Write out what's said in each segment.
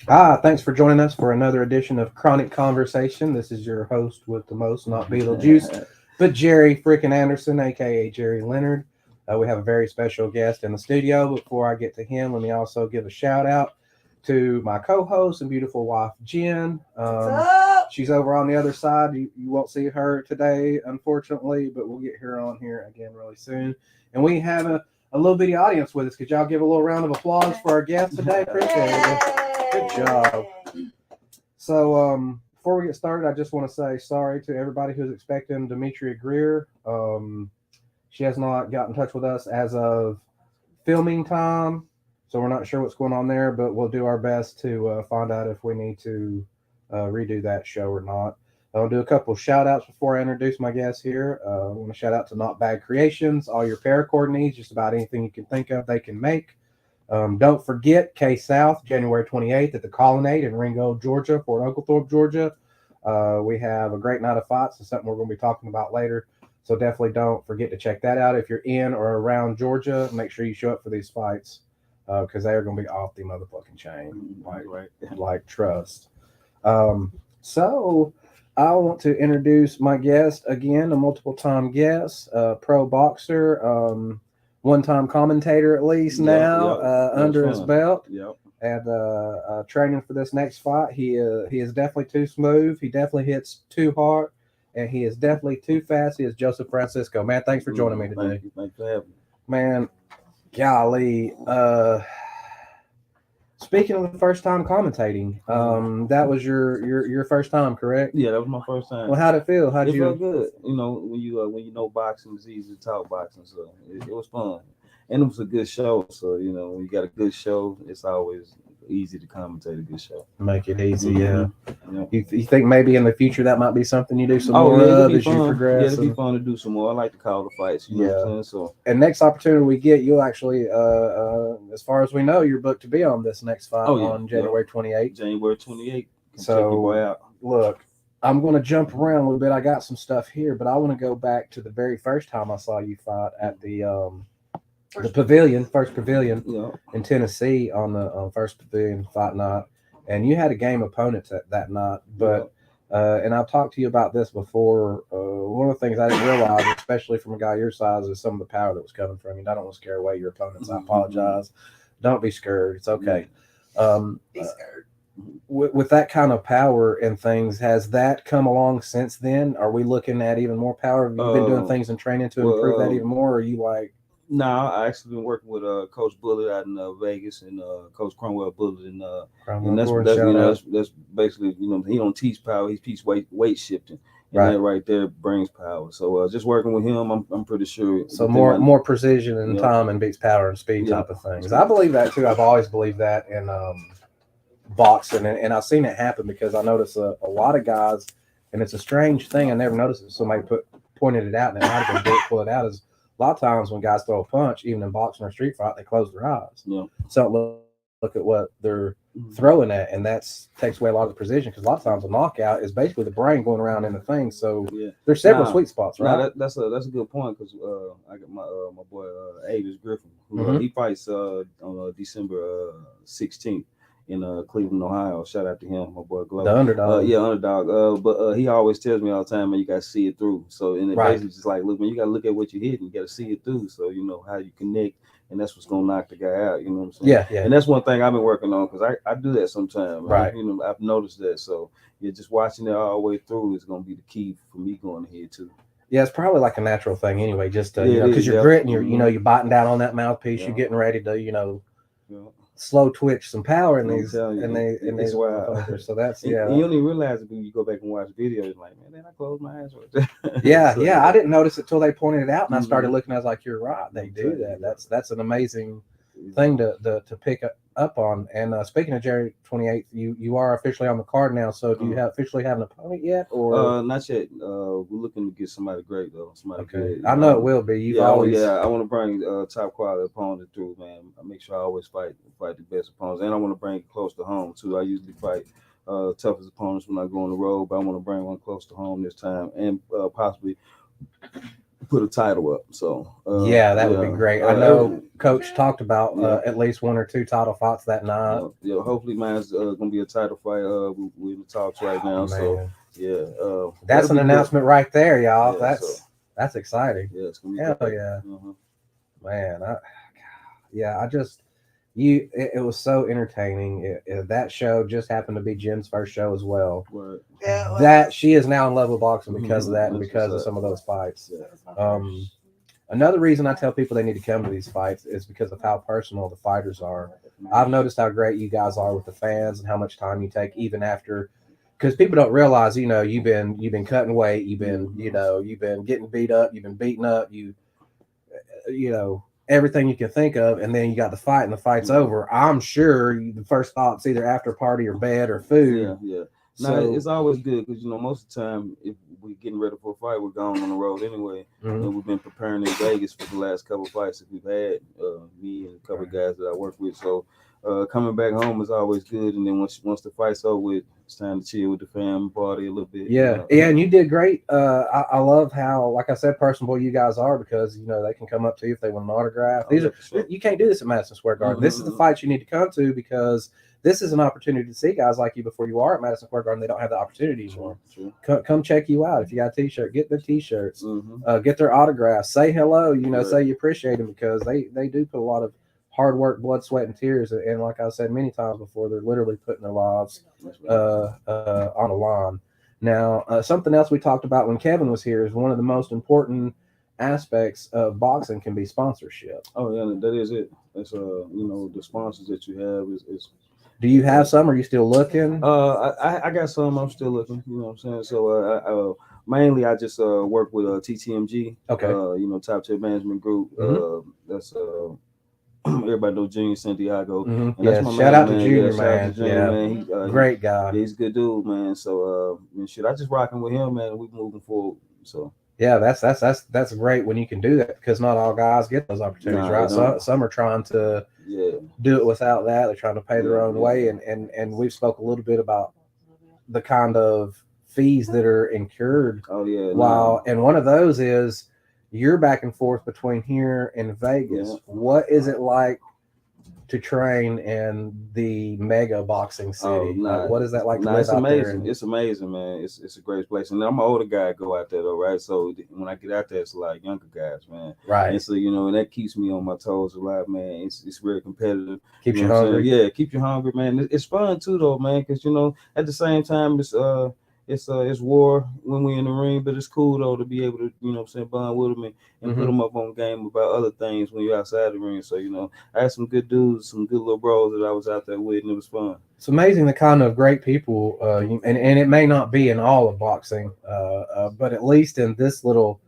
Thanks for joining us for another edition of Chronic Conversation. This is your host with the most, not Beetlejuice, but Jerry freaking Anderson, aka Jerry Leonard. We have a very special guest in the studio. Before I get to him, let me also give a shout out to my co-host and beautiful wife Jen. She's over on the other side. You won't see her today, unfortunately, but we'll get her on here again really soon. And we have a little bitty audience with us. Could y'all give a little round of applause for our guest today? Appreciate it. Good job. So, before we get started, I just want to say sorry to everybody who's expecting Demetria Greer. She has not got in touch with us as of filming time, so we're not sure what's going on there, but we'll do our best to find out if we need to redo that show or not. I'll do a couple of shout outs before I introduce my guest here. I want to shout out to Not Bad Creations, all your paracord needs, just about anything you can think of, they can make. Don't forget K South, January 28th at the Colonnade in Ringo, Georgia, Fort Oglethorpe, Georgia. We have a great night of fights. It's something we're going to be talking about later. So definitely don't forget to check that out. If you're in or around Georgia, make sure you show up for these fights because they are going to be off the motherfucking chain. Like trust. So I want to introduce my guest again, a multiple time guest, pro boxer. One-time commentator at least now under his belt. Yep. And training for this next fight. He is definitely too smooth. He definitely hits too hard, and he is definitely too fast. He is Joseph Fransisco. Man, thanks for joining me today. Thanks for having me. Man, golly. Speaking of the first time commentating, that was your first time, correct? Yeah, that was my first time. Well, how'd it feel? It felt good. You know, when you know boxing, it's easy to talk boxing, so it was fun, and it was a good show. So when you got a good show, it's always easy to commentate a good show. Make it easy, yeah. You think maybe in the future that might be something you do some more of as you progress? Yeah, it'd be fun to do some more. I like to call the fights. You know what I'm saying? So, and next opportunity we get, you'll actually, as far as we know, you're booked to be on this next fight on January 28th. January 28th. So, check your boy out. Look, I'm going to jump around a little bit. I got some stuff here, but I want to go back to the very first time I saw you fight at the first pavilion in Tennessee on the first pavilion fight night, and you had a game opponent that night. But and I've talked to you about this before. One of the things I didn't realize, especially from a guy your size, is some of the power that was coming from you. I don't want to scare away your opponents. I apologize. Don't be scared. It's okay. Be scared. With that kind of power and things, has that come along since then? Are we looking at even more power? Have you been doing things in training to improve that even more? Or are you like? No, I actually been working with Coach Bullet out in Vegas and Coach Cromwell Bullet and that's basically he don't teach power, he teach weight shifting, and that right there brings power. So just working with him, I'm pretty sure. So more precision and time and beats power and speed type of things. I believe that too. I've always believed that in boxing, and I've seen it happen because I notice a lot of guys, and it's a strange thing. I never noticed it. Somebody pointed it out, and it might have been pull it out is. A lot of times when guys throw a punch, even in boxing or street fight, they close their eyes. Yeah. So look at what they're throwing at, and that takes away a lot of the precision because a lot of times a knockout is basically the brain going around in the thing. So there's several sweet spots, right? That's a good point because I got my boy Avis Griffin, who he fights on December 16th. In Cleveland, Ohio. Shout out to him, my boy Glow. The underdog. Underdog. But he always tells me all the time, man, you got to see it through. So, and it basically just like, look, man, you got to look at what you hit and you got to see it through. So, you know, how you connect, and that's what's going to knock the guy out. You know what I'm saying? Yeah. And that's one thing I've been working on because I do that sometimes. Right. You know, I've noticed that. So, just watching it all the way through is going to be the key for me going ahead, too. Yeah, it's probably like a natural thing anyway, just to, because you're gritting, you're biting down on that mouthpiece, you're getting ready to, slow twitch some power in these wild. So that's you don't even realize it when you go back and watch videos like, man, I closed my eyes right there. yeah I didn't notice it till they pointed it out, and I started looking. I was like, you're right, they do that. That's an amazing thing to pick up on. And speaking of January 28th, you are officially on the card now. So do you officially have an opponent yet, or not yet? We're looking to get somebody great though. Somebody good. I know it will be. I want to bring top quality opponent through, man. I make sure I always fight the best opponents, and I want to bring it close to home too. I usually fight toughest opponents when I go on the road, but I want to bring one close to home this time, and possibly put a title up. So yeah, that would be great. I know Coach talked about at least 1 or 2 title fights that night. Yeah, hopefully mine's gonna be a title fight. We're in the talks right now. So yeah, that's an announcement right there, y'all. Yeah, that's exciting. Yeah, it's gonna be hell great. Yeah, man. It was so entertaining. That show just happened to be Jen's first show as well. Right. Yeah, that she is now in love with boxing because of that and because of some of those fights. Another reason I tell people they need to come to these fights is because of how personal the fighters are. I've noticed how great you guys are with the fans and how much time you take even after, because people don't realize, you've been cutting weight, you've been getting beat up, you've been beaten up, everything you can think of, and then you got the fight and the fight's over. I'm sure the first thought's either after party or bed or food. Yeah. So it's always good because most of the time if we're getting ready for a fight, we're going on the road anyway. And we've been preparing in Vegas for the last couple of fights that we've had, me and a couple of guys that I work with. So coming back home is always good. And then once the fight's over with, it's time to chill with the fam, party a little bit. Yeah, and you did great. I love how, like I said, personable you guys are because they can come up to you if they want an autograph. You can't do this at Madison Square Garden. This is the fight you need to come to because this is an opportunity to see guys like you before you are at Madison Square Garden. They don't have the opportunity anymore. Come check you out. If you got a T-shirt, get their T-shirts, get their autographs, say hello. Say you appreciate them because they do put a lot of hard work, blood, sweat, and tears. And like I said many times before, they're literally putting their lives on the line. Now, something else we talked about when Kevin was here is one of the most important aspects of boxing can be sponsorship. Oh yeah, that is it. It's the sponsors that you have is. Do you have some? Are you still looking? I got some. I'm still looking. You know what I'm saying? So mainly I just work with TTMG. Okay. Top Tier Management Group. That's everybody knows Junior Santiago. And that's my shout out to Junior, man. Man. He's great guy. He's a good dude, man. So I just rocking with him, man. We moving forward. So. Yeah, that's great when you can do that because not all guys get those opportunities, right? Some are trying to do it without that. They're trying to pay their own way, and we've spoke a little bit about the kind of fees that are incurred. And one of those is you're back and forth between here and Vegas. Yeah. What is it like to train in the mega boxing city? What is that like to live it's out amazing. there? It's amazing, man. It's a great place. And I'm an older guy go out there though, right? So when I get out there, it's a lot of younger guys, man. Right. And so, and that keeps me on my toes a lot, man. It's very competitive. Keeps you hungry. Yeah, keep you hungry, man. It's fun too though, man, because at the same time it's war when we're in the ring, but it's cool though to be able to, bond with them and put them up on game about other things when you're outside the ring. So, I had some good dudes, some good little bros that I was out there with, and it was fun. It's amazing the kind of great people, and it may not be in all of boxing, but at least in this little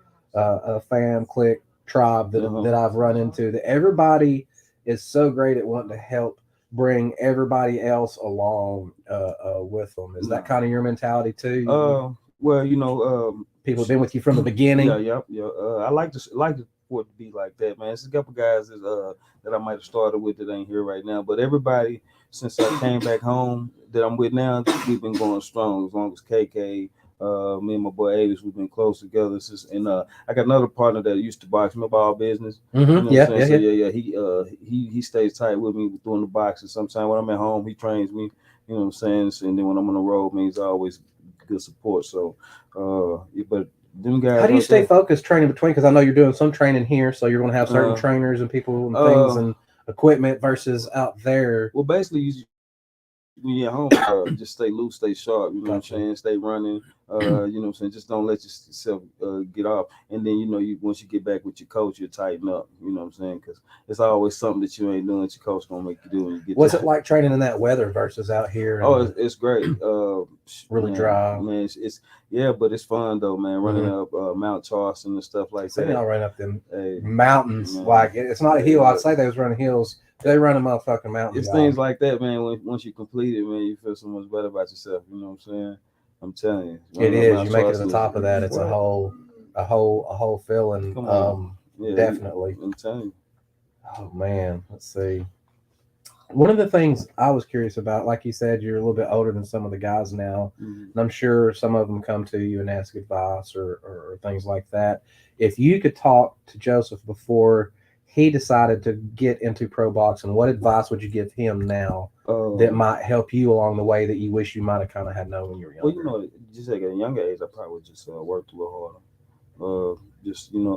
fam clique tribe that I've run into, that everybody is so great at wanting to help bring everybody else along with them. Is that kind of your mentality too? People have been with you from the beginning. Yeah. I like for it to be like that, man. It's a couple guys that I might have started with that ain't here right now, but everybody since I came back home that I'm with now, we've been going strong. As long as KK, me and my boy Avis, we've been close together since. And I got another partner that used to box. Remember All Business? He stays tight with me doing the boxing. Sometimes when I'm at home, he trains me. You know what I'm saying? And then when I'm on the road, man, he's always good support. So, but them guys. How do you stay focused training between? Because I know you're doing some training here, so you're going to have certain trainers and people and things and equipment versus out there. Well, basically, when you're at home, just stay loose, stay sharp. You know what I'm saying? Stay running. You know what I'm saying? Just don't let yourself get off. And then once you get back with your coach, you tighten up. You know what I'm saying? Because it's always something that you ain't doing that your coach gonna make you do. When you get What's it like training in that weather versus out here? It's great. Really dry. Man, it's but it's fun though, man. Running up Mount Charleston and stuff like that. Y'all run up them mountains. Man. Like it's not a hill. I'd say they was running hills. They run a motherfucking mountain. It's things like that, man. Once you complete it, man, you feel so much better about yourself. You know what I'm saying? I'm telling you. It is. You make it to the top of that. It's a whole feeling. Definitely. I'm telling you. Oh man, let's see. One of the things I was curious about, like you said, you're a little bit older than some of the guys now, Mhm. and I'm sure some of them come to you and ask advice or things like that. If you could talk to Joseph before he decided to get into pro boxing, what advice would you give him now that Um, might help you along the way that you wish you might have kind of had known when you were well, you younger? know, just like at a younger age, I probably would just worked a little harder. Just and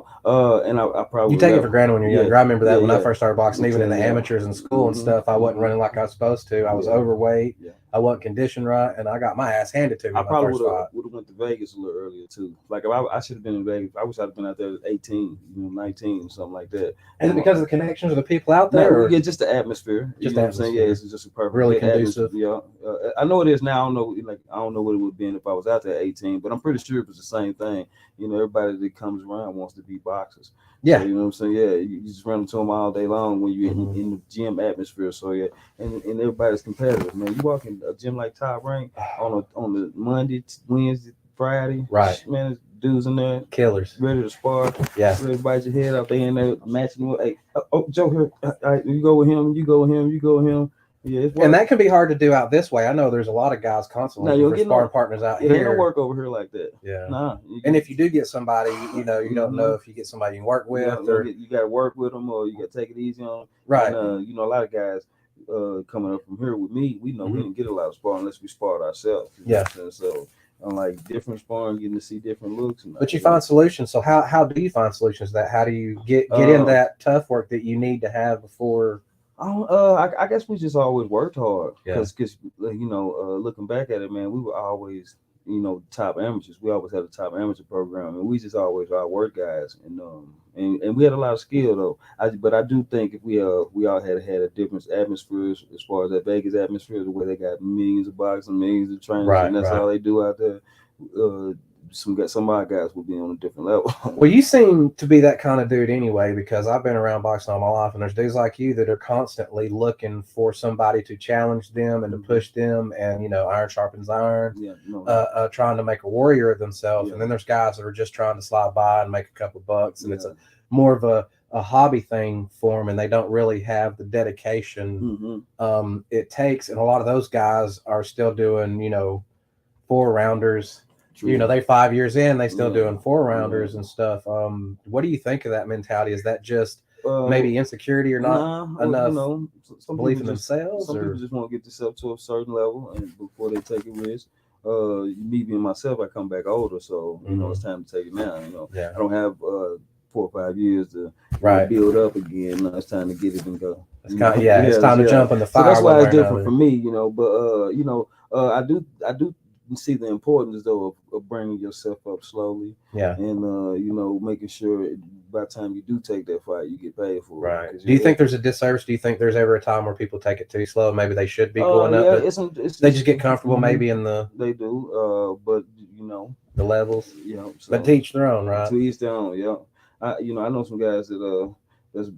I probably You would take it for never. granted when you're Yeah, younger. I remember yeah, that when I yeah. first started boxing, even in the Yeah. amateurs in school and Mhm. stuff, I wasn't Mhm. running like I was supposed to. I was Yeah. overweight. Yeah. I wasn't conditioned right, and I got my ass handed to me I my probably first fight. would have went to Vegas a little earlier too. Like if I should have been in Vegas. I wish I'd have been out there at 18, 19, something like that. Is it because of the connections of the people out Now, there, or yeah, just the atmosphere. You just know the what I'm saying? Yeah, atmosphere? it's just a perfect Really good atmosphere. conducive. Yeah, I know it is now. I don't know, like I don't know what it would have been if I was out there at 18, but I'm pretty sure it was the same thing. You know, everybody that comes around wants to be boxers. So Yeah. you know what I'm saying? Yeah, you just run into them all day long when you're Mhm. in the gym atmosphere. So yeah, and everybody's competitive, man. You walk in a gym like Top Rank on the Monday, Wednesday, Friday, Right. man, there's dudes in there Killers. ready to spar, Yeah. ready to bite your head off. They in there matching with, hey, Joe here, all right, you go with him, you go with him, you go with him. Yeah, it's And work. that can be hard to do out this way. I know there's a lot of guys constantly Now looking you'll for get sparring no, partners out it ain't no here. work over here like that. Yeah. Nah, And if you do get somebody, you don't know Mhm. if you get somebody you can work you with got or you got to work with them or you got to take it easy on them. right. And a lot of guys coming up from here with me, we know we Mhm. didn't get a lot of sparring unless we sparred ourselves. You know Yeah. what I'm saying? So unlike different sparring, getting to see different looks. And But you find solutions. So how do you find solutions to that? How do you get in that tough work that you need to have before? I guess we just always worked hard Yeah. because looking back at it, man, we were always top amateurs. We always had a top amateur program, and we just always outworked guys, and we had a lot of skill though. But I do think if we all had a different atmosphere as far as that Vegas atmosphere, the way they got millions of boxers, millions of trainers, and Right. that's Right. all they do out there. Some of our guys will be on a different level. Well, you seem to be that kind of dude anyway, because I've been around boxing all my life, and there's dudes like you that are constantly looking for somebody to challenge them and to push them, and iron sharpens iron, Yeah, no, trying to make a warrior of themselves. yeah, And then there's guys that are just trying to slide by and make a couple bucks, and it's yeah. more of a hobby thing for them, and they don't really have the dedication it takes. And a lot of those guys are still doing, 4 rounders. True. They 5 years in, they still Yeah, doing 4 rounders yeah. and stuff. What do you think of that mentality? Is that just Uh, maybe insecurity or not nah, enough some belief people in just themselves, or want to get themselves to a certain level, and before they take a risk. Me being myself, I come back older, so it's time to take it now. Yeah. I don't have 4 or 5 years to Right. build up again. No, it's time to get it and go. It's it's time to jump in the So fire. that's why one it's way or different another. for me, But I do see the importance though of bringing yourself up slowly, Yeah. and making sure by the time you do take that fight, you get paid for it. Right. Do you think there's a disservice? Do you think there's ever a time where people take it too slow? Maybe they should be going up, Yeah, but they just get comfortable maybe in they do. But the levels. so But to each their own, right? to each their own. Yeah, I know some guys that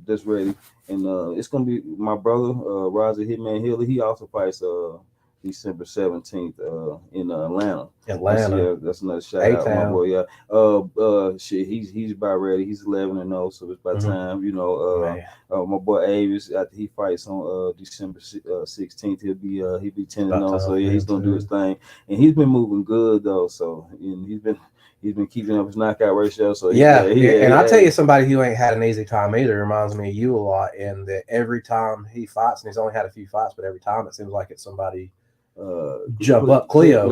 that's ready, and it's gonna be my brother Roger Hitman Hill. He also fights December 17th in Atlanta. Atlanta. That's another shout out, my A-Town. boy. Yeah, shit, he's about ready. He's 11-0, so it's about time. Man. My boy Avis after he fights on December 16th, he'll be 10-0. So yeah, he's gonna do his thing, and he's been moving good though. So and he's been keeping up his knockout ratio. So and I'll tell you somebody who ain't had an easy time either. Reminds me of you a lot, in that every time he fights, and he's only had a few fights, but every time it seems like it's somebody jump up. Cleo,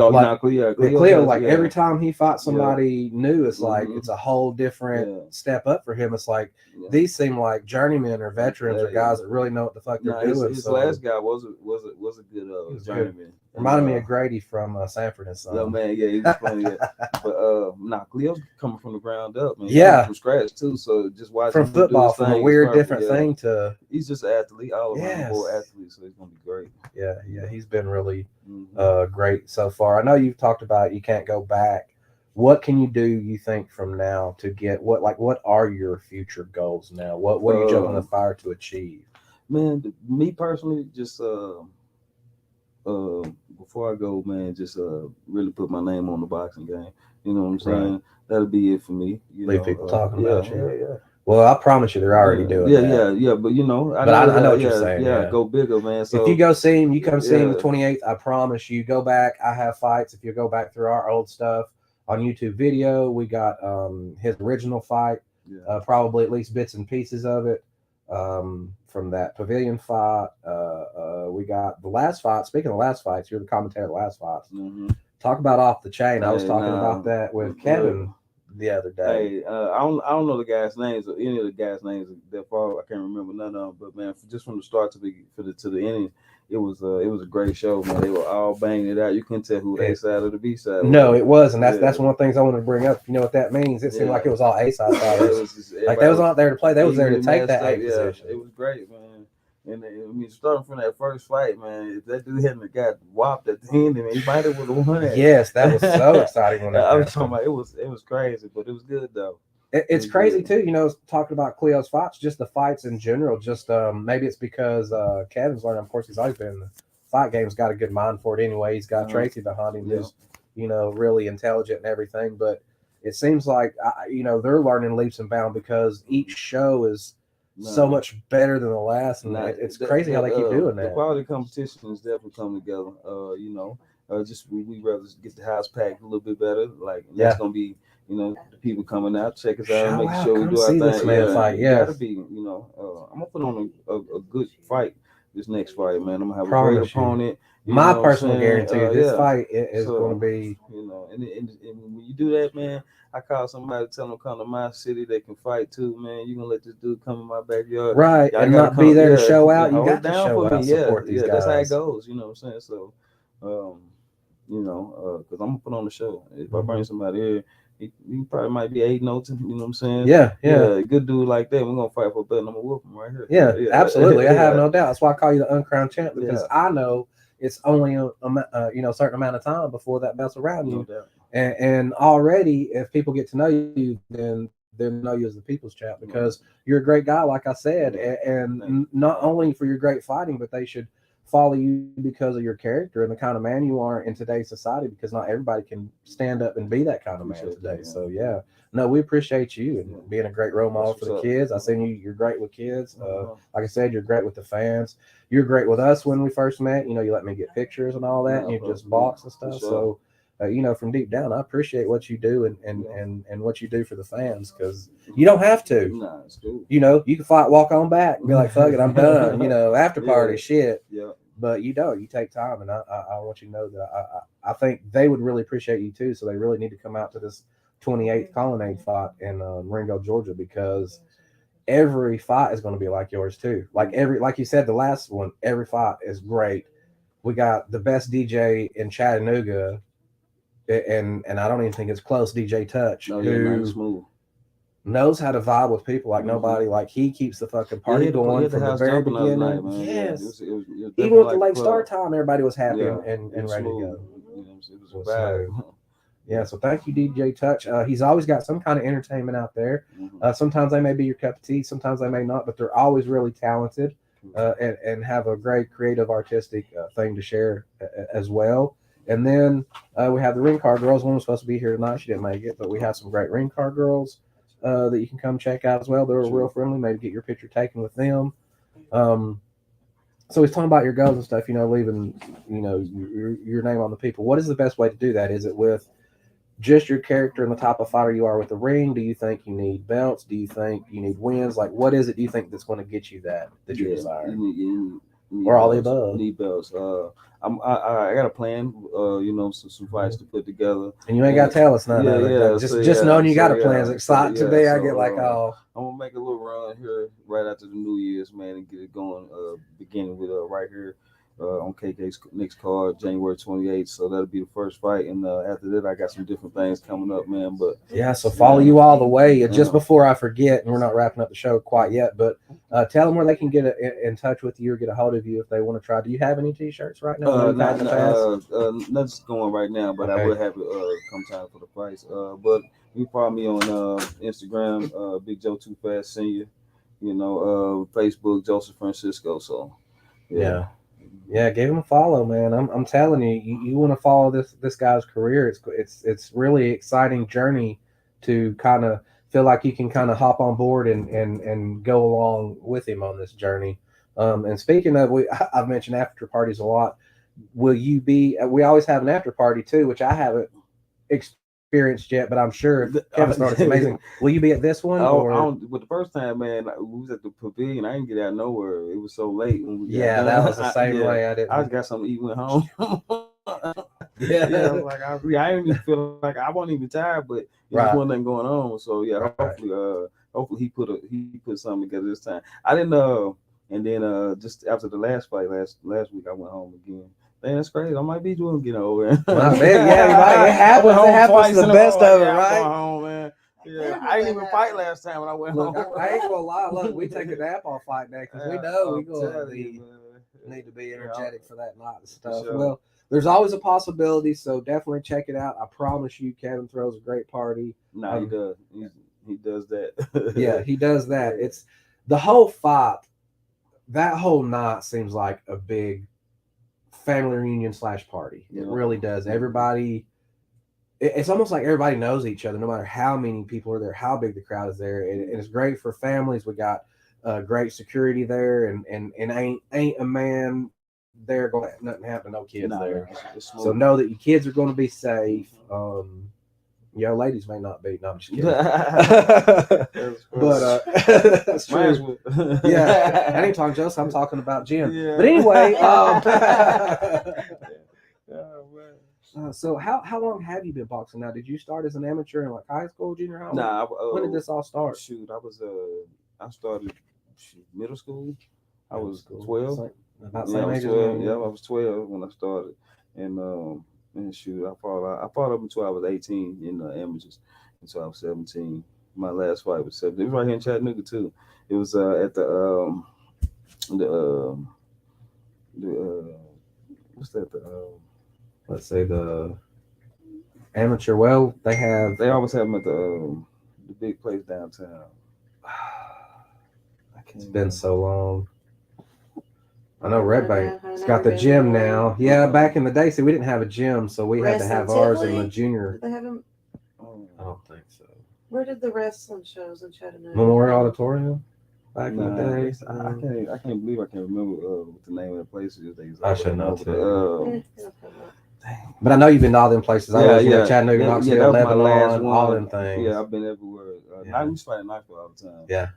Cleo, like every time he fights somebody new, it's like it's a whole different step up for him. It's like these seem like journeymen or veterans or guys that really know what the fuck they're doing. His last guy was a good journeyman. Reminded me of Grady from Sanford and Son. Yeah, man, yeah, he's funny. Yeah. But Cleo's coming from the ground up, man. Yeah, from scratch too. So just watching from him football, do his from thing, a weird different thing to he's just an athlete, all around the board athlete. So he's gonna be great. Yeah, he's been really great so far. I know you've talked about you can't go back. What can you do, you think, from now to get what are your future goals now? What are you jumping the fire to achieve? Man, me personally, just before I go, man, just really put my name on the boxing game. You know what I'm saying? Right. That'll be it for me. Leave people talking about you. Yeah. Well, I promise you, they're already doing that. Yeah. But you know, I know what you're saying. Yeah, go bigger, man. So if you go see him, you come see him the 28th. I promise you. Go back. I have fights. If you go back through our old stuff on YouTube video, we got his original fight. Probably at least bits and pieces of it from that pavilion fight. We got the last fight. Speaking of last fights, you're the commentator of the last fights. Mm-hmm. Talk about off the chain. I was talking about that with Kevin the other day. Hey, I don't know the guys' names or any of the guys' names that far. I can't remember none of them. But man, just from the start to the ending, it was a great show, man. They were all banging it out. You couldn't tell who A side or the B side. No, it was, and that's one of the things I wanted to bring up. You know what that means? It seemed like it was all A side fighters. Like they was not there to play; they was there to take that A position. It was great, man. And I mean, starting from that first fight, man, if that dude hadn't got whopped at the end, man, he might have would have won it. Yes, that was so exciting when I was talking about it was crazy, but it was good though. It's crazy too, you know, talking about Cleo's fights, just the fights in general. Just maybe it's because Kevin's learning. Of course, he's always been in the fight game's got a good mind for it anyway. He's got Tracy behind him, who's really intelligent and everything. But it seems like they're learning leaps and bounds because each show is so much better than the last, and it's crazy how they keep doing that. The quality competition has definitely come together. Just we rather get the house packed a little bit better. Like that's gonna be, the people coming out, check us out, make sure we do our thing. This man fight, gotta be, I'm gonna put on a good fight this next fight, man. I'm gonna have a great opponent. My personal guarantee, this fight is going to be, and when you do that, man, I call somebody, tell them come to my city, they can fight too, man. You gonna let this dude come in my backyard, right? And not be there to show out. You got to show out, support these guys. That's how it goes. You know what I'm saying? So, because I'm gonna put on the show. If I bring somebody here, he probably might be 8-0. You know what I'm saying? Yeah. Good dude like that. We're gonna fight for a belt. I'm gonna whoop him right here. Yeah, absolutely. I have no doubt. That's why I call you the Uncrowned champ, because I know it's only a certain amount of time before that belt's around you. No doubt. And already, if people get to know you, then they'll know you as the people's champ, because you're a great guy, like I said, and not only for your great fighting, but they should follow you because of your character and the kind of man you are in today's society, because not everybody can stand up and be that kind of man today. So we appreciate you and being a great role model for the kids. I seen you're great with kids. Like I said, you're great with the fans. You're great with us when we first met. You let me get pictures and all that, and you just box and stuff. So from deep down, I appreciate what you do and what you do for the fans, because you don't have to. Nah, it's cool. You can fight, walk on back, and be like, fuck it, I'm done. After party shit. Yeah. But you take time, and I want you to know that I think they would really appreciate you too. So they really need to come out to this 28th Colonnade fight in Ringo, Georgia, because every fight is going to be like yours too. Like you said, the last one, every fight is great. We got the best DJ in Chattanooga, and I don't even think it's close. DJ Touch, who smooth. Knows how to vibe with people like nobody. Like he keeps the fucking party going from the very beginning. Night, man. Yes, it was even with the late start time, everybody was happy and ready to go. It was bad. So thank you, DJ Touch. He's always got some kind of entertainment out there. Sometimes they may be your cup of tea, sometimes they may not, but they're always really talented and have a great creative, artistic thing to share as well. And then we have the Ring Car Girls. One was supposed to be here tonight. She didn't make it, but we have some great Ring Car Girls that you can come check out as well. They're real friendly. Maybe get your picture taken with them. So he's talking about your goals and stuff, leaving, your name on the people. What is the best way to do that? Is it with just your character and the type of fighter you are with the ring? Do you think you need belts? Do you think you need wins? Like, what is it do you think that's going to get you that you desire? You need or all belts. the above? Need belts. I got a plan, some fights to put together. And you ain't got to tell us none of it. Just knowing you got a plan is exciting today. I get like, I'm going to make a little run here right after the New Year's, man, and get it going, beginning with right here on KK's next card, January 28th. So that'll be the first fight. And after that, I got some different things coming up, man. But so follow you all the way. Just before I forget, and we're not wrapping up the show quite yet, but tell them where they can get in touch with you or get a hold of you if they want to try. Do you have any T-shirts right now? Nothing's going right now, but I will have it come time for the price. But you follow me on Instagram, Big Joe Too Fast Senior. Facebook, Joseph Fransisco. So yeah, give him a follow, man. I'm telling you, you want to follow this guy's career. It's really exciting journey to kind of feel like you can kind of hop on board and go along with him on this journey. And speaking of, I've mentioned after parties a lot. Will you be? We always have an after party too, which I haven't experienced yet, but I'm sure if Kevin started, it's amazing. Will you be at this one? But the first time, man, we was at the pavilion. I didn't get out nowhere. It was so late when we got yeah, done. that was the same way. I just got something to eat, went home. yeah, I was like, I didn't even feel like I wasn't even tired, but there just wasn't going on. So yeah, hopefully he put something together this time. I didn't and then just after the last fight last week, I went home again. Man, that's crazy. I might be doing get over. It happens. It happens to the best of it, right? Home, man. Yeah, I didn't even fight last time when I went home. I ain't gonna lie. Look, we take a nap on fight day because we know we gonna need to be energetic for that night and stuff. Sure. Well, there's always a possibility, so definitely check it out. I promise you, Kevin throws a great party. No, he does. He does that. Yeah, he does that. It's the whole fight. That whole night seems like a big family reunion / party. It really does. Everybody, it's almost like everybody knows each other, no matter how many people are there, how big the crowd is there. And it's great for families. We got great security there, and ain't a man there going to let nothing happen. No kids there. So know that your kids are going to be safe. Ladies may not be. No, I'm just kidding. But that's true. Yeah, I ain't talking Joseph. I'm talking about Jim. Yeah. But anyway, so how long have you been boxing now? Did you start as an amateur in like high school, junior high? Nah. When did this all start? Shoot, I started middle school. I was 12. About same age as me. Yeah, I was 12 when I started, and shoot, I fought up until I was 18 in the amateurs, until I was 17. My last fight was 17. It was right here in Chattanooga too. It was at the what's that? Let's say the amateur. Well, they always have them at the big place downtown. It's been so long. I know Red Bank. It's got the gym now. Yeah, back in the day, we didn't have a gym, so we had to have ours in the junior. Did they have them? I don't think so. Where did the wrestling shows in Chattanooga? Memorial Auditorium. Back in the day. I can't believe I can't remember what the name of the place is. I should know too. But I know you've been to all them places. I was in Chattanooga, Knoxville, Lebanon, all them things. Yeah, I've been everywhere. I used to fight in Knoxville all the time. Yeah.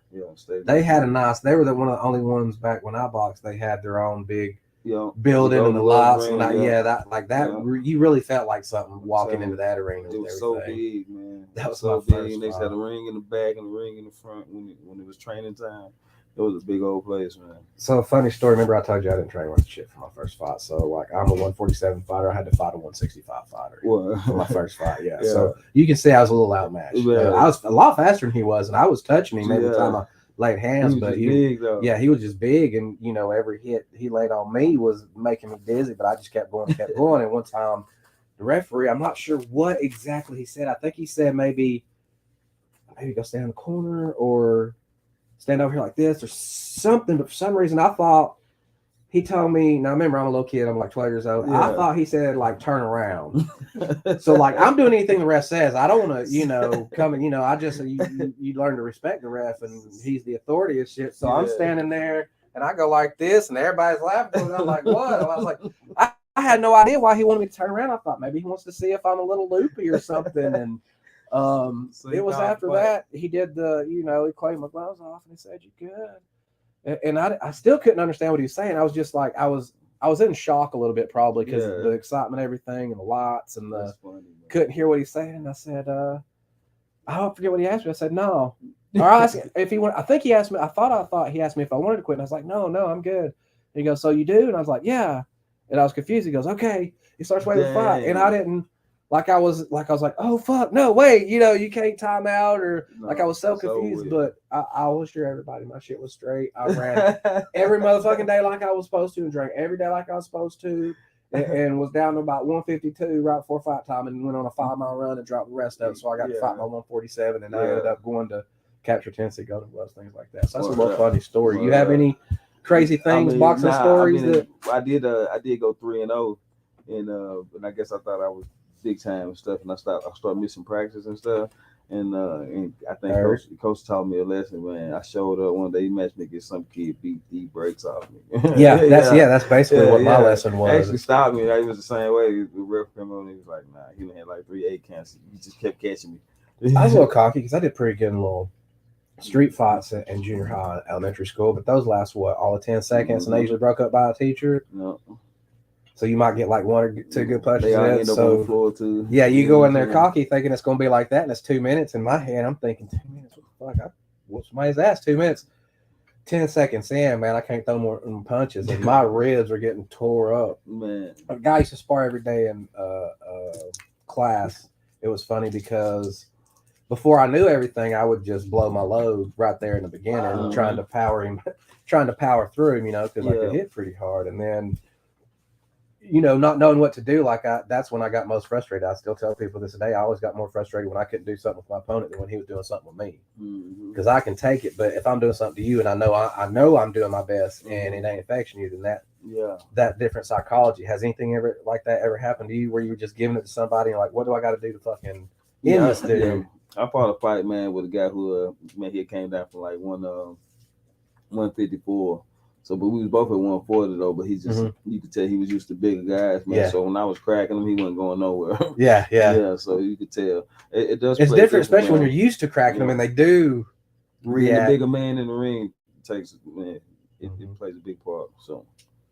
They had they were one of the only ones back when I boxed. They had their own big building and the lights. And you really felt like something walking into that arena. It was so big, man. That was so big. And they had a ring in the back and a ring in the front when it was training time. It was a big old place, man. So funny story. Remember I told you I didn't train worth shit for my first fight. So like I'm a 147 fighter. I had to fight a 165 fighter for my first fight. Yeah. So you can see I was a little outmatched. Yeah. I was a lot faster than he was, and I was touching him every time I laid hands. But he was just big, and every hit he laid on me was making me dizzy. But I just kept going. And one time, the referee, I'm not sure what exactly he said. I think he said maybe go stand in the corner or stand over here like this or something, but for some reason I thought he told me. Now remember, I'm a little kid, I'm like 12 years old. I thought he said like turn around. So like I'm doing anything the ref says. I don't want to come and I just you learn to respect the ref, and he's the authority and shit. So I'm standing there and I go like this and everybody's laughing, and I'm like, what? And I was like, I had no idea why he wanted me to turn around. I thought maybe he wants to see if I'm a little loopy or something. And so it was after that he did he cleaned my gloves off and he said, "You good?" And I still couldn't understand what he was saying. I was just like, I was in shock a little bit, probably because of the excitement, everything, and the lights, and couldn't hear what he's saying. And I said, I don't forget what he asked me. I said, no. Or I asked if he wanted. I think he asked me. I thought he asked me if I wanted to quit. And I was like, no, I'm good. And he goes, so you do? And I was like, yeah. And I was confused. He goes, okay. He starts waiting to fight, and I didn't. I was like, oh fuck, no, wait, you can't time out, or I was so confused, but I was sure everybody, my shit was straight. I ran every motherfucking day like I was supposed to, and drank every day like I was supposed to, and was down to about 152 right before fight time, and went on a 5-mile run and dropped the rest of it. So I got to fight my 147, and I ended up going to capture Tennessee, go to West, things like that. So that's a little funny story. You have any crazy things, boxing stories? I did go 3-0, and I guess I thought I was big time and stuff, and I started missing practice and stuff. And I think coach taught me a lesson, man. I showed up one day, he matched me against some kid, beat the brakes off me. That's basically what my lesson was. Actually stopped me. He was the same way. The ref came on, he was like, nah, he had like 3 8 counts. He just kept catching me. I was a little cocky because I did pretty good in little street fights in junior high, elementary school, but those last all of 10 seconds, and they usually broke up by a teacher. No. So you might get like 1 or 2 good punches. They all end up on the floor too. Yeah, you go in there cocky thinking it's going to be like that, and it's 2 minutes. In my head, I'm thinking 2 minutes. What the fuck? I whooped somebody's ass 2 minutes. 10 seconds in, man, I can't throw more punches, and my ribs are getting tore up. Man, a guy used to spar every day in class. It was funny because before I knew everything, I would just blow my load right there in the beginning, trying to power through him, because I could hit pretty hard, and then. Not knowing what to do, that's when I got most frustrated. I still tell people this today. I always got more frustrated when I couldn't do something with my opponent than when he was doing something with me. Because I can take it, but if I'm doing something to you and I know I'm doing my best and it ain't affecting you, then that different psychology. Has anything ever like that ever happened to you where you were just giving it to somebody and like, what do I got to do to fucking end this dude? Yeah. I fought a fight, man, with a guy who he came down from like 154. So, but we was both at 140 though. But he just you could tell he was used to bigger guys, man. Yeah. So when I was cracking him, he wasn't going nowhere. Yeah. So you could tell it does. It's different, especially when you're used to cracking them, and they do react. The bigger man in the ring takes it plays a big part. So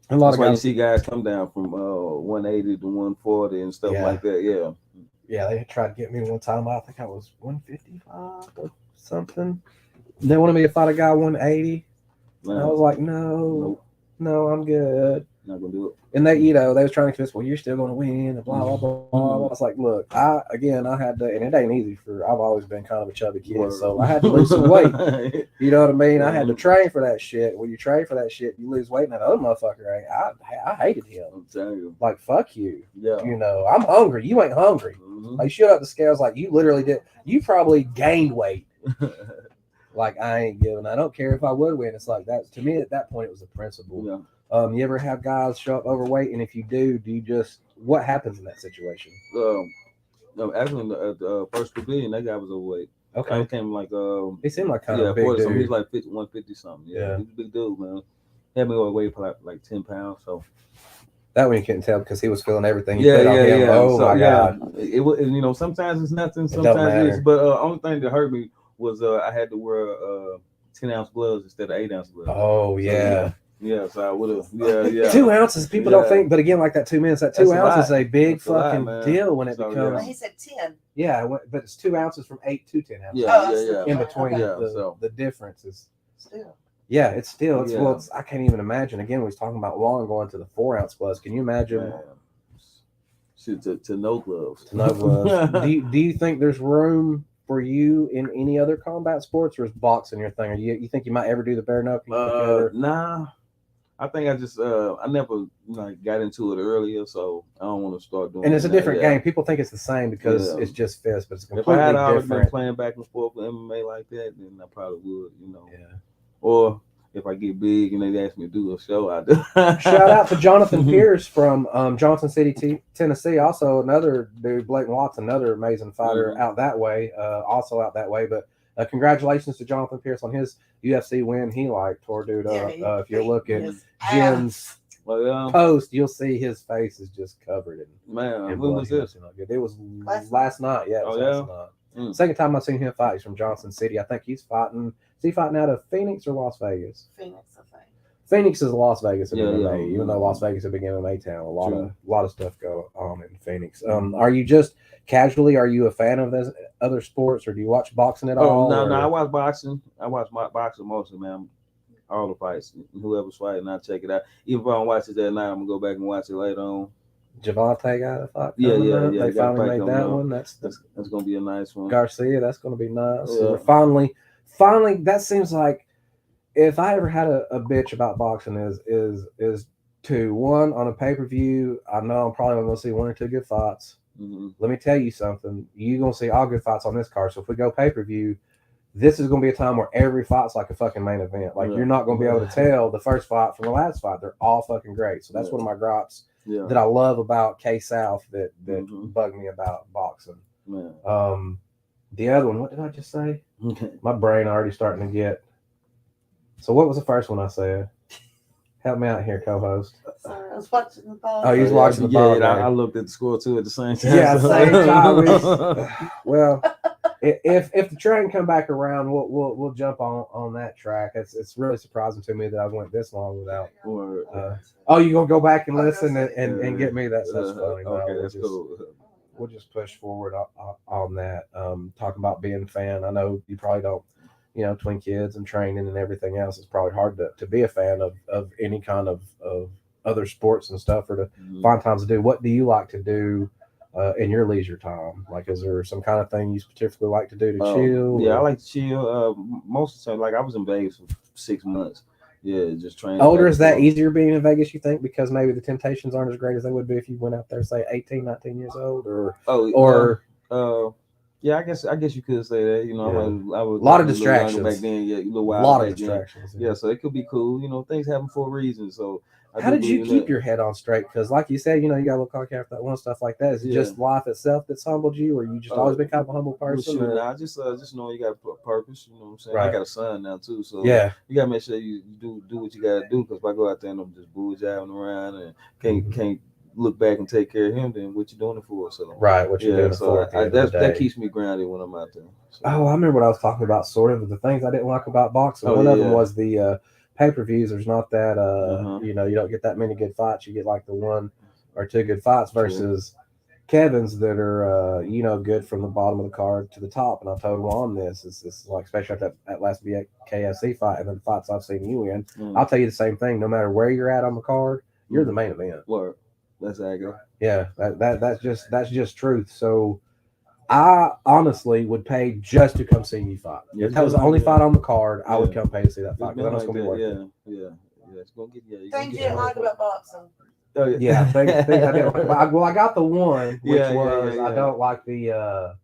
that's why you see guys come down from 180 to 140 and stuff like that. Yeah, they tried to get me one time. I think I was 155 or something. They wanted me to fight a guy 180. And I was like, no, I'm good. Not gonna do it. And they, they was trying to convince, well, you're still gonna win, and blah blah blah blah. I was like, look, I had to, and it ain't easy I've always been kind of a chubby kid, so I had to lose some weight. You know what I mean? I had to train for that shit. When you train for that shit, you lose weight, and that other motherfucker, I hated him. I'm telling you, like fuck you. Yeah. I'm hungry. You ain't hungry. Like shut up the scales. Like you literally did. You probably gained weight. Like I ain't giving. I don't care if I would win. It's like that to me at that point. It was a principle. Yeah. You ever have guys show up overweight, and if you do you just what happens in that situation? No, actually, the first pavilion, that guy was overweight. Okay. He came like he seemed like kind of a big dude. He was like 150 something. Yeah, he was a big dude, man. He had me overweight for like 10 pounds. So that one you couldn't tell because he was feeling everything you put on him. Yeah. Oh so, my God! It was sometimes it's nothing, sometimes it's. But only thing that hurt me was I had to wear 10-ounce gloves instead of 8-ounce gloves. Oh yeah. Yeah, so I would have. Yeah. 2 ounces, people don't think, but again, like that 2 minutes, that 2 ounces is a big fucking deal when it becomes. He said 10. Yeah, but it's 2 ounces from 8 to 10 ounces. Yeah. In between, so the difference is. Still. Yeah, it's still. Well, I can't even imagine. Again, we was talking about Wallen going to the 4-ounce gloves. Can you imagine? To no gloves. To no gloves. Do you think there's room for you in any other combat sports, or is boxing your thing? Or you think you might ever do the bare knuckle? Nah. I think I just I never got into it earlier, so I don't want to start doing. And it's a different game. People think it's the same because it's just fists, but it's completely different. If I had already been playing back and forth with MMA like that, then I probably would, Yeah. Or if I get big and they ask me to do a show, I do. Shout out to Jonathan Pierce from Johnson City, Tennessee. Also, another dude, Blake Watson, another amazing fighter out that way. But congratulations to Jonathan Pierce on his UFC win. He tore dude up. If you look at Jim's post, you'll see his face is just covered in. Man, when was this? It was last night. Yeah, last night. Second time I've seen him fight. He's from Johnson City. I think he's fighting. Is he fighting out of Phoenix or Las Vegas? Phoenix, I think. Phoenix is Las Vegas in MMA. Even though Las Vegas is a big MMA town, a lot of stuff go on in Phoenix. Are you just casually? Are you a fan of those other sports, or do you watch boxing at all? No. I watch boxing. I watch boxing mostly, man. All the fights, whoever's fighting, I check it out. Even if I don't watch it that night, I'm gonna go back and watch it later on. Javante got a fight. Yeah. They finally made that one. That's gonna be a nice one. Garcia, that's gonna be nice. Yeah. Finally, that seems like if I ever had a bitch about boxing is to one on a pay-per-view. I know I'm probably gonna see 1 or 2 good fights. Let me tell you something. You're gonna see all good fights on this card. So if we go pay-per-view, this is gonna be a time where every fight's like a fucking main event. You're not gonna be able to tell the first fight from the last fight. They're all fucking great. So that's one of my gripes that I love about K-South that bugged me about boxing. The other one, what did I just say? My brain already starting to get. So what was the first one I said? Help me out here, co-host. Sorry, I was watching the ball. Oh, you was watching the ball game. I looked at the score too at the same time. Yeah, same time. Well, if the train come back around, we'll jump on that track. It's really surprising to me that I went this long without. Oh, you gonna go back and listen and get me? That's funny. Okay, that's cool. We'll just push forward on that. Talking about being a fan, I know you probably don't. Between kids and training and everything else, it's probably hard to be a fan of any kind of other sports and stuff, or to find times to do. What do you like to do in your leisure time? Like, is there some kind of thing you particularly like to do to chill? Yeah, I like to chill. Most of the time, like I was in Vegas for 6 months. Yeah, just training. Older, is that easier being in Vegas, you think? Because maybe the temptations aren't as great as they would be if you went out there, say, 18, 19 years old? Yeah, I guess you could say that. I was a lot of distractions back then. Yeah, a lot of distractions. Yeah, so it could be cool. Things happen for a reason. So how did you keep your head on straight? Because, like you said, you got a little cocky after that one, stuff like that. Is it just life itself that's humbled you, or you just always been kind of a humble person? I just know you got a purpose. You know what I'm saying? Right. I got a son now too, so yeah, you gotta make sure you do what you gotta do. Because if I go out there and I'm just bull jiving around and can't look back and take care of him, then what you doing it for? So right, what you doing it for? That keeps me grounded when I'm out there. So. Oh, I remember what I was talking about. Sort of the things I didn't like about boxing. One of them was the pay-per-views. There's not that you don't get that many good fights. You get like the one or two good fights versus Kevin's that are good from the bottom of the card to the top. And I told him on this is like, especially after that last KFC fight and then the fights I've seen you in. I'll tell you the same thing. No matter where you're at on the card, you're the main event. Word. That's accurate. Yeah, that's just truth. So I honestly would pay just to come see you fight. If that was the only fight on the card, I would come pay to see that fight. Because I know it's gonna be worth it. Yeah. It's gonna get Things you didn't like about boxing. Yeah, things I didn't like. Well, I got the one, which was I don't like the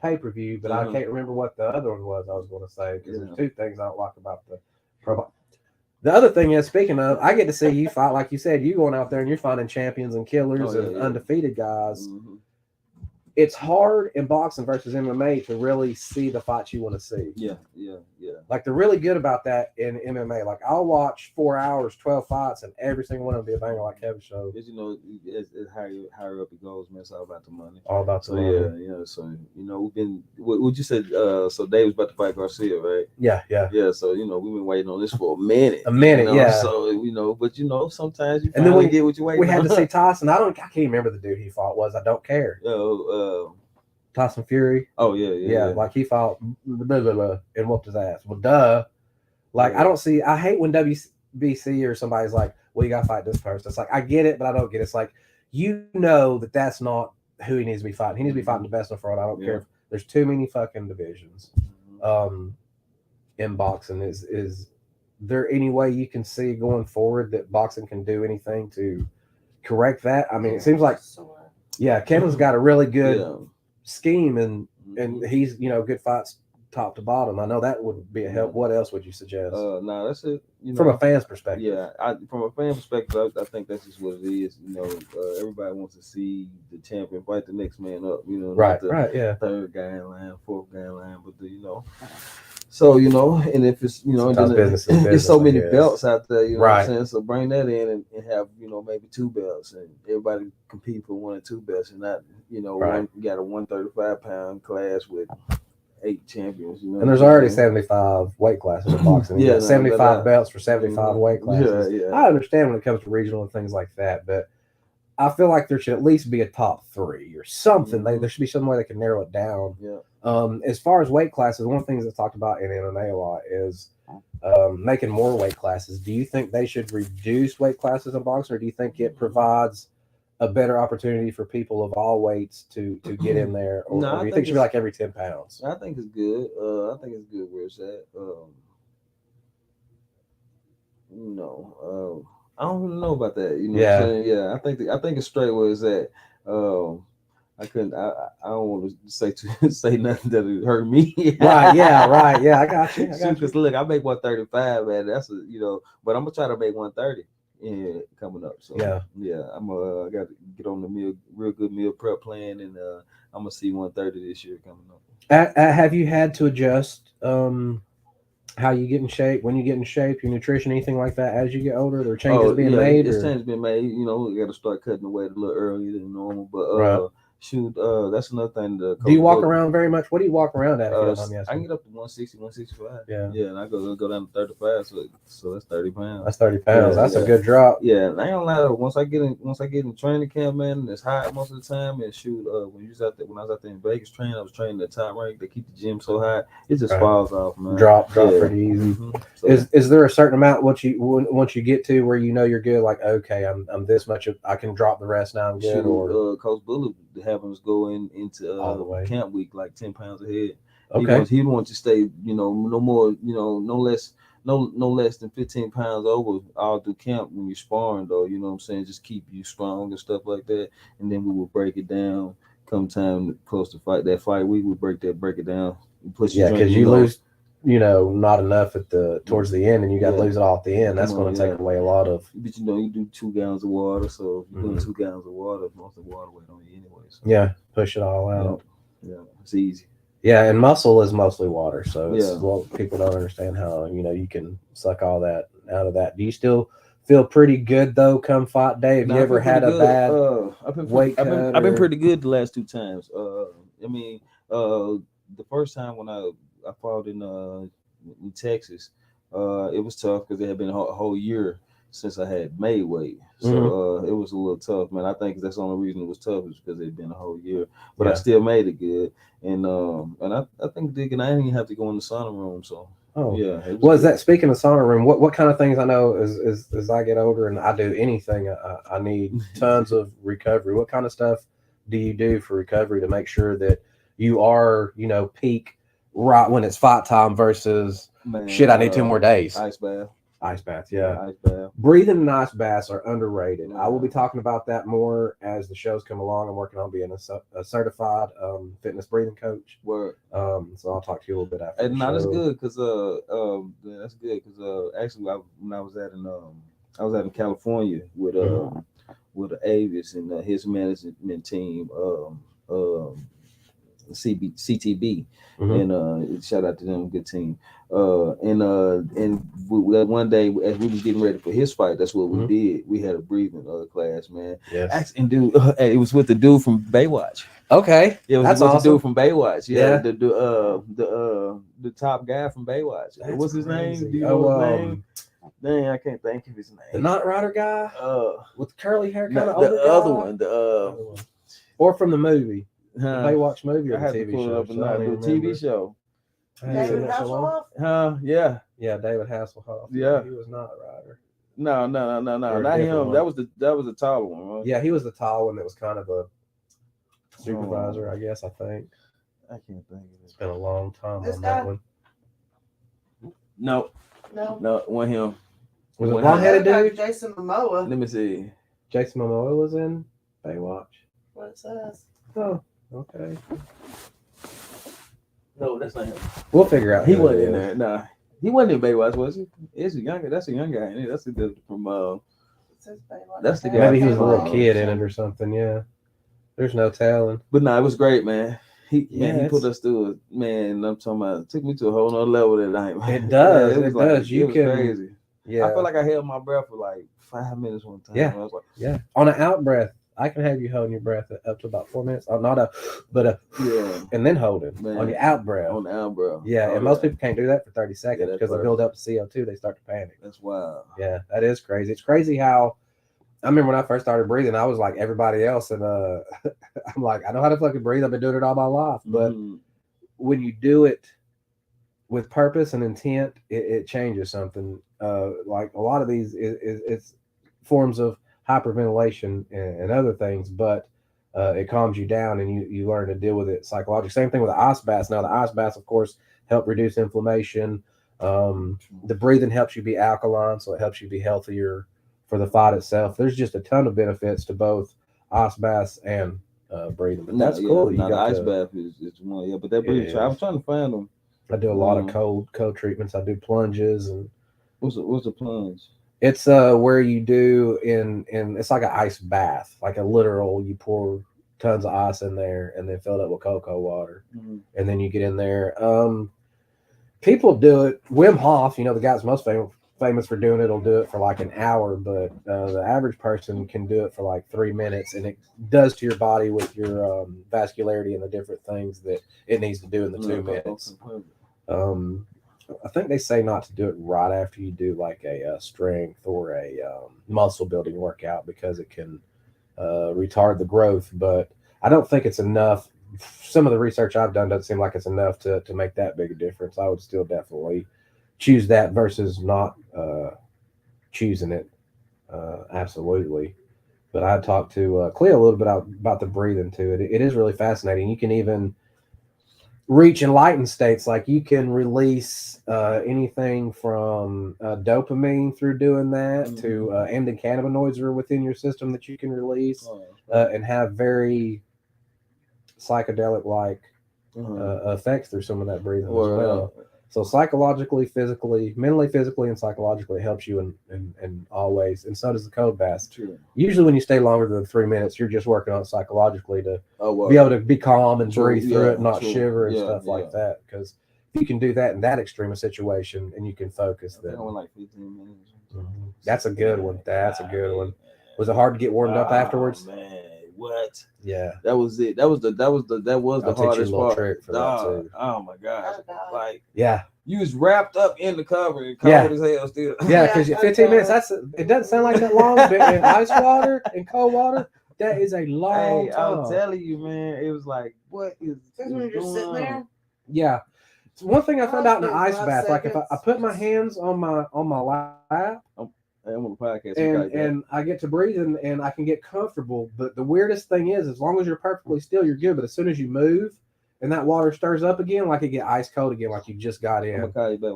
pay-per-view, but I can't remember what the other one was. I was going to say because there's two things I don't like about the pro. The other thing is, speaking of, I get to see you fight. Like you said, you going out there and you're finding champions and killers and undefeated guys. Mm-hmm. It's hard in boxing versus MMA to really see the fights you want to see. Yeah. Like, they're really good about that in MMA. Like, I'll watch 4 hours, 12 fights, and every single one will be a banger like Kevin showed. Because, it's higher up it goes, man. It's all about the money. All about the money. Yeah. So, we've been, what you said, so Dave was about to fight Garcia, right? Yeah. Yeah, so, we've been waiting on this for a minute. Yeah. So, but, sometimes you and then get what you waiting on. We had to see Tyson. I can't remember the dude he fought was. I don't care. Tyson Fury. Oh, yeah. Like, he fought and whooped his ass. Well, duh. Like, I hate when WBC or somebody's like, well, you got to fight this person. It's like, I get it, but I don't get it. It's like, that's not who he needs to be fighting. He needs to be fighting the best in the world. I don't care if there's too many fucking divisions in boxing. Is there any way you can see going forward that boxing can do anything to correct that? I mean, it seems like, Kevin's got a really good scheme and he's good fights top to bottom. I know that would be a help. What else would you suggest? No, that's it. From a fan's perspective. Yeah, from a fan perspective, I think that's just what it is. Everybody wants to see the champion fight the next man up. Right. Yeah. Third guy in line, fourth guy in line, but So, and if it's, there's so many belts out there, you know what I'm saying? So bring that in and have, maybe 2 belts and everybody compete for 1 or 2 belts and not, you got a 135-pound class with 8 champions, And there's already 75 weight classes in boxing. 75 belts for 75 weight classes. Yeah. I understand when it comes to regional and things like that, but I feel like there should at least be a top 3 or something. There should be some way they can narrow it down. Yeah. As far as weight classes, one of the things that's talked about in MMA a lot is making more weight classes. Do you think they should reduce weight classes in boxing, or do you think it provides a better opportunity for people of all weights to get in there? Or do you think it should be like every 10 pounds? I think it's good. I think it's good where it's at. I don't really know about that. What I'm saying? Yeah, I think it's straight where it's at. I don't want to say nothing that would hurt me. Right. Yeah. I got you. Because look, I make 135, man. That's but I'm gonna try to make 130. yeah, coming up. So Yeah. I'm I got to get on the real good meal prep plan, and I'm gonna see 130 this year coming up. Have you had to adjust how you get in shape, when you get in shape, your nutrition, anything like that as you get older? There are changes being made? It's changes being made. You know, we got to start cutting the weight a little earlier than normal. But Right. shoot, that's another thing. Do you walk around very much? What do you walk around at? If you don't mind me I asking? can get up to 160, 165. Yeah. Yeah, and I go down to 35, so that's 30 pounds. That's 30 pounds. Yeah, That's a good drop. Yeah, and I ain't gonna lie. Once I get in training camp, man, and it's hot most of the time. And shoot, when I was out there in Vegas training, I was training at top rank. They keep the gym so hot, it just falls off, man. Drop pretty easy. Mm-hmm. So, is there a certain amount once you get to where you know you're good? Like, okay, I'm this much. I can drop the rest now. I'm good. shoot, Or Coach Bullet having us go into all the way camp week like 10 pounds ahead. okay. He wants to stay, no more, no less than 15 pounds over all through camp when you're sparring, though. You know what I'm saying? Just keep you strong and stuff like that. And then we will break it down. Come time close to fight week, we break it down. Because you lose, not enough towards the end, and you got to lose it all at the end. That's going to take away a lot of. But you do 2 gallons of water, so if you're doing 2 gallons of water, most of the water weight on you anyway. So. Yeah, push it all out. Yeah, it's easy. Yeah, and muscle is mostly water, so well, people don't understand how you can suck all that out of that. Do you still feel pretty good though come fight day? Have you ever had a bad weight cut? I've been pretty good the last 2 times. The first time when I fought in Texas, it was tough because it had been a whole year since I had made weight. So it was a little tough, man. I think that's the only reason it was tough is because it had been a whole year. But I still made it good. And I think Dick and I didn't even have to go in the sauna room. So is that, speaking of sauna room, what kind of things I know as I get older and I do anything, I need tons of recovery. What kind of stuff do you do for recovery to make sure that you are, peak right when it's fight time versus I need 2 more days? Ice baths, yeah. Ice bath. Breathing and ice baths are underrated. I will be talking about that more as the shows come along. I'm working on being a certified fitness breathing coach. So I'll talk to you a little bit after. And that's good because actually when I was out in California with Avis and his management team, CTB, and shout out to them, good team. One day as we was getting ready for his fight, that's what we did. We had a breathing class, man. Yes. And dude, it was with the dude from Baywatch. Okay, yeah, that's awesome. The dude from Baywatch. Yeah, the top guy from Baywatch. What's his name? Do you know his name? Dang, I can't think of his name. The Knight Rider guy, with curly hair, kind of the other one, or from the movie. The Baywatch movie or the TV show? The TV show. David Hasselhoff? Yeah, David Hasselhoff. Yeah, he was not a rider. No, not him. That was the taller one, right? Yeah, he was the tall one that was kind of a supervisor, I guess. I think. I can't think of it. It's been a long time on that one. No, one him. Was it long-headed dude? Jason Momoa. Let me see. Jason Momoa was in Baywatch. What it says. Oh, okay. No, that's not him. We'll figure out. He wasn't in there. Nah, he wasn't in Baywatch, was he? That's a young guy. That's the dude from. That's the guy. Maybe he was a little kid in it or something. Yeah. There's no telling. But no, it was great, man. He put us through it, man. I'm talking about. It took me to a whole nother level that night. Man. It does. It does. You can. Crazy. Yeah. I feel like I held my breath for like 5 minutes one time. Yeah. I was like, yeah. On an out breath. I can have you holding your breath up to about 4 minutes. And then hold it on your out breath. On the out breath. Yeah, and most people can't do that for 30 seconds because they build up to CO2. They start to panic. That's wild. Yeah, that is crazy. It's crazy how I remember when I first started breathing, I was like everybody else, and I'm like, I know how to fucking breathe. I've been doing it all my life, but when you do it with purpose and intent, it changes something. Like a lot of these, it's forms of hyperventilation and other things, but it calms you down and you learn to deal with it psychologically. Same thing with the ice baths. Now the ice baths, of course, help reduce inflammation. The breathing helps you be alkaline, so it helps you be healthier for the fight itself. There's just a ton of benefits to both ice baths and breathing. But that's cool. The ice bath is one, but that breathing. I was trying to find them. I do a lot of cold treatments. I do plunges and what's the plunge? It's where you do in it's like an ice bath, like a literal. You pour tons of ice in there and then fill it up with cocoa water, and then you get in there. People do it. Wim Hof, the guy's most famous for doing it, will do it for like an hour, but the average person can do it for like 3 minutes, and it does to your body with your vascularity and the different things that it needs to do in the 2 minutes. I think they say not to do it right after you do like a strength or a muscle building workout because it can retard the growth, but I don't think it's enough. Some of the research I've done doesn't seem like it's enough to make that big a difference. I would still definitely choose that versus not choosing it. Absolutely. But I talked to Clea a little bit about the breathing too. It is really fascinating. You can even reach enlightened states, like you can release anything from dopamine through doing that to endocannabinoids are within your system that you can release and have very psychedelic like effects through some of that breathing as well. So psychologically, physically, mentally, physically, and psychologically, it helps you in all ways. And so does the cold bath. True. Usually when you stay longer than 3 minutes, you're just working on it psychologically to be able to be calm and breathe through it, not shiver and stuff like that. Because if you can do that in that extreme of situation and you can focus, then like 15 minutes. That's a good one. That's a good one. Was it hard to get warmed up afterwards? Man, what? Yeah, that was it. That was the hardest part. Trick for that too. Oh my gosh! Like you was wrapped up in the cover and cold as hell still. Yeah, because 15 minutes. It doesn't sound like that long, but in ice water and cold water, that is a long time. I'm telling you, man, it was like, what is when you're just sitting there? Yeah. So one thing I found out in an ice bath, like if I put my hands on my lap. I'm on the podcast and I get to breathe and I can get comfortable. But the weirdest thing is, as long as you're perfectly still, you're good. But as soon as you move and that water stirs up again, like it get ice cold again, like you just got in.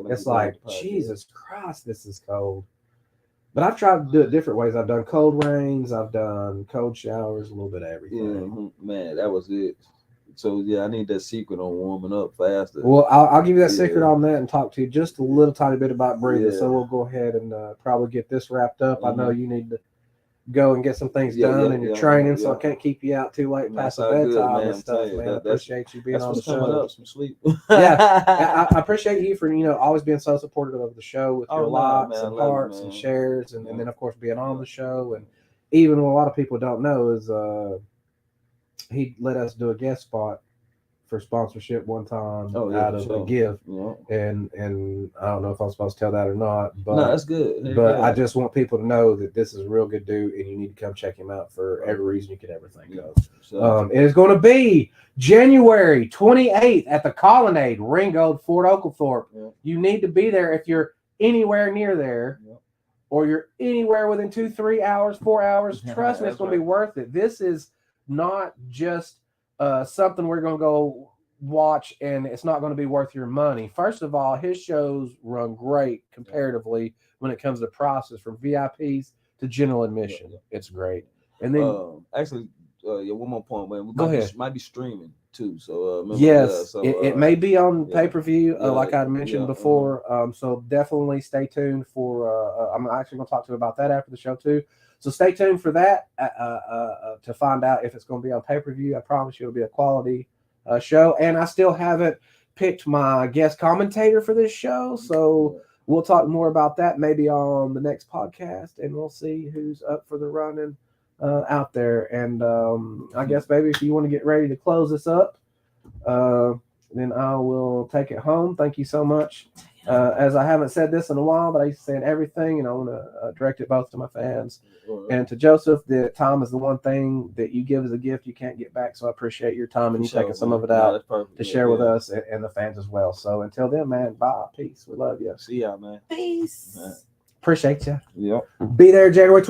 It's like, Jesus Christ, this is cold. But I've tried to do it different ways. I've done cold rains. I've done cold showers, a little bit of everything. Yeah, man, that was it. So, I need that secret on warming up faster. Well, I'll give you that secret on that and talk to you just a little tiny bit about breathing. So we'll go ahead and probably get this wrapped up. I know you need to go and get some things done in your training, so I can't keep you out too late past the bedtime and stuff, man. I appreciate you being on the show. Some sleep. I appreciate you for always being so supportive of the show with your likes and hearts and shares, and then of course being on the show. And even what a lot of people don't know is he let us do a guest spot for sponsorship one time out of the give, and I don't know if I'm supposed to tell that or not, but no, that's good. But I just want people to know that this is a real good dude, and you need to come check him out for every reason you could ever think of. It is going to be January 28th at the Colonnade, Ringgold, Fort Oglethorpe. You need to be there if you're anywhere near there, or you're anywhere within 2, 3 hours, 4 hours. Trust me, it's going to be worth it. This is not just something we're going to go watch and it's not going to be worth your money. First of all, his shows run great comparatively when it comes to prices, from VIPs to general admission. It's great. And then actually, one more point, man. Might be streaming too. So yes, it may be on pay-per-view, like I mentioned before. So definitely stay tuned for. I'm actually going to talk to you about that after the show too. So stay tuned for that to find out if it's going to be on pay-per-view. I promise you it'll be a quality show. And I still haven't picked my guest commentator for this show. So we'll talk more about that maybe on the next podcast. And we'll see who's up for the running out there. And I guess maybe if you want to get ready to close this up, then I will take it home. Thank you so much. As I haven't said this in a while, but I used to say in everything, and I want to direct it both to my fans and to Joseph, that time is the one thing that you give as a gift you can't get back. So I appreciate your time and you taking some of it out to share with us and the fans as well. So until then, man, bye. Peace. We love you. See y'all, man. Peace. Appreciate you. Yep. Be there January 20th.